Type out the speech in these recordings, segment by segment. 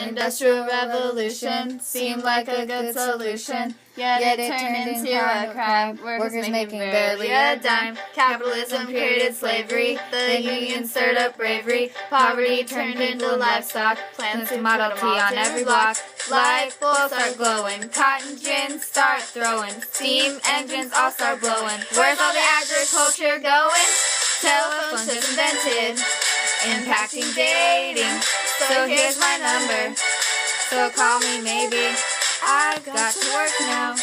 Industrial Revolution seemed like a good solution, yet it turned into a crime. Workers making barely a dime. Capitalism created slavery, the union stirred up bravery. Poverty turned into livestock, plants to Model T on every block. Light bulbs start glowing, cotton gins start throwing, steam engines all start blowing. Where's all the agriculture going? Telephones just invented, impacting dating. So here's my number, so call me maybe. I got to work now,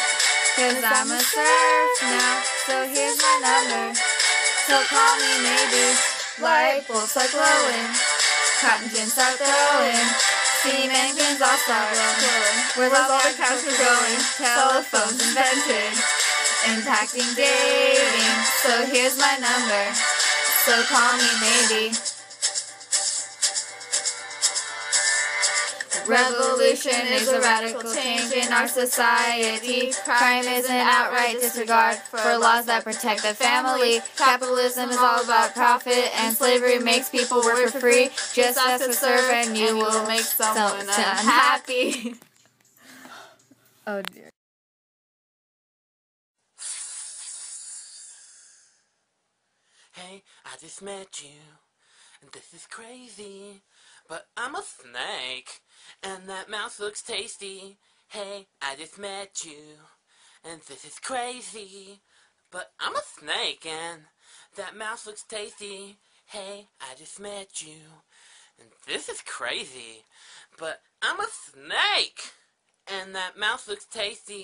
cause I'm a serf now. So here's my number, so call me maybe. Light bulbs start glowing, cotton gins start throwing, steam engines all start blowing. Where's all the cows are going? Telephones invented, impacting dating. So here's my number, so call me maybe. Revolution is a radical change in our society. Crime is an outright disregard for laws that protect the family. Capitalism is all about profit, and slavery makes people work for free. Just ask to serve and you will make someone unhappy. Oh dear. Hey, I just met you, and this is crazy, but I'm a snake, and that mouse looks tasty. Hey, I just met you, and this is crazy, but I'm a snake, and that mouse looks tasty. Hey, I just met you, and this is crazy, but I'm a snake, and that mouse looks tasty.